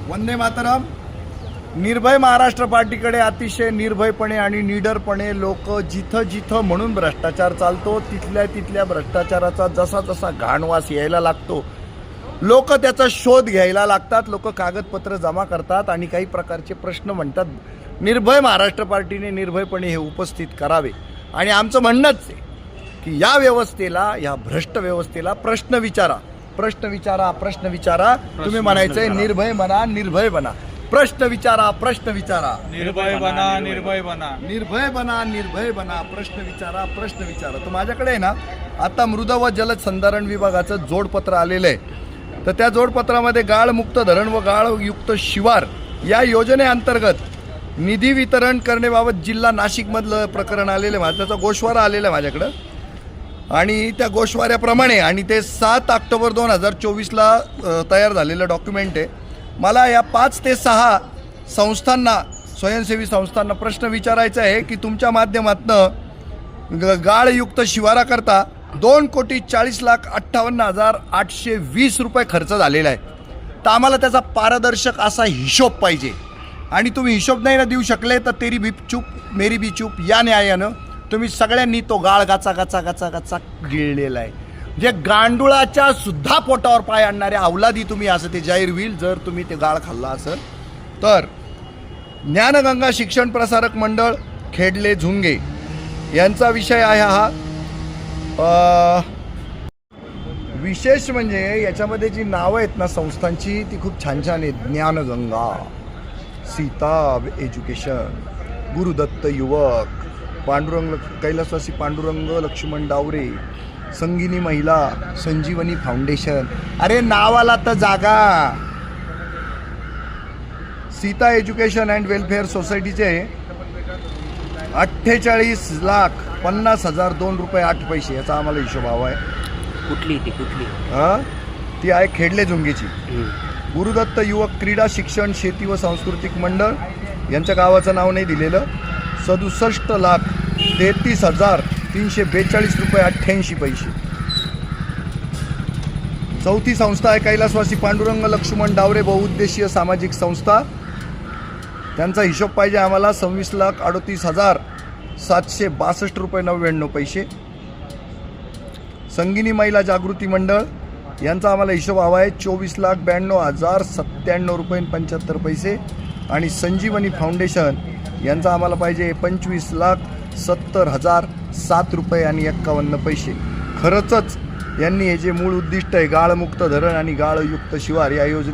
वंदे मातरम. निर्भय महाराष्ट्र पार्टीकडे अतिशय निर्भयपणे आणि निडरपणे लोक जिथं जिथं म्हणून भ्रष्टाचार चालतो तिथल्या भ्रष्टाचाराचा जसा जसा घाणवास यायला लागतो लोक त्याचा शोध घ्यायला लागतात. लोक कागदपत्र जमा करतात आणि काही प्रकारचे प्रश्न म्हणतात. निर्भय महाराष्ट्र पार्टीने निर्भयपणे हे उपस्थित करावे आणि आमचं म्हणणंच आहे की या व्यवस्थेला, या भ्रष्ट व्यवस्थेला प्रश्न विचारा, प्रश्न विचारा, प्रश्न विचारा. तुम्ही म्हणायचंय निर्भय बना, निर्भय बना. प्रश्न विचारा, प्रश्न विचारा. निर्भय बना, निर्भय बना. निर्भय बना, निर्भय बना. प्रश्न विचारा, प्रश्न विचारा. तर माझ्याकडे आहे ना आता मृद व जलसंधारण विभागाचं जोडपत्र आलेलं आहे. तर त्या जोडपत्रामध्ये गाळमुक्त धरण व गाळयुक्त शिवार या योजनेअंतर्गत निधी वितरण करण्याबाबत जिल्हा नाशिकमधलं प्रकरण आलेलं आहे. त्याचा गोषवारा आलेला आहे माझ्याकडं आणि त्या गोषवाऱ्याप्रमाणे आणि ते 7 ऑक्टोबर 2024ला तयार झालेलं डॉक्युमेंट आहे. मला या 5 ते 6 संस्थांना, स्वयंसेवी संस्थांना प्रश्न विचारायचा आहे की तुमच्या माध्यमातून गाळयुक्त शिवाराकरता 2,40,58,820 रुपये खर्च झालेला आहे. तर आम्हाला त्याचा पारदर्शक असा हिशोब पाहिजे आणि तुम्ही हिशोब नाही ना देऊ शकले तर तेरी भी चूप मेरी भी चूप या न्यायानं तुम्ही सगळ्यांनी तो गाळ गाचा गाचा गाचा गाचा गिळलेला आहे. जे गांडुळाच्या सुद्धा पोटावर पाय आणणाऱ्या अवलादी तुम्ही असं ते जाहीर होईल जर तुम्ही ते गाळ खाल्ला असेल तर. ज्ञानगंगा शिक्षण प्रसारक मंडळ खेडले झुंगे यांचा विषय आहे हा. विशेष म्हणजे याच्यामध्ये जी नावं आहेत ना संस्थांची ती खूप छान छान आहेत. ज्ञानगंगा, सीता एज्युकेशन, गुरुदत्त युवक, पांडुरंग कैलासवासी पांडुरंग लक्ष्मण डावरे, संगीनी महिला, संजीवनी फाउंडेशन. अरे नावाला तर जागा. सीता एज्युकेशन अँड वेलफेअर सोसायटीचे 48,50,02 रुपये 8 पैसे याचा आम्हाला हिशोब हवा आहे. कुठली ती आहे खेडले झुंगेची. गुरुदत्त युवक क्रीडा शिक्षण शेती व सांस्कृतिक मंडळ यांच्या गावाचं नाव नाही दिलेलं. 67,33,342 रुपये 88 पैसे. चौथी संस्था आहे कैलासवासी पांडुरंग लक्ष्मण डावरे बहुउद्देशीय सामाजिक संस्था. त्यांचा हिशोब पाहिजे आम्हाला 26,38,762 रुपये 99 पैसे. संगीनी महिला जागृती मंडळ यांचा आम्हाला हिशोब हवा आहे 24,92,097 रुपये 75 पैसे. आणि संजीवनी फाउंडेशन यांचा आम्हाला पाहिजे 25,70,007 रुपये आणि 51 पैसे. खरंच यांनी हे जे मूळ उद्दिष्ट आहे गाळमुक्त धरण आणि गाळयुक्त शिवार या योजने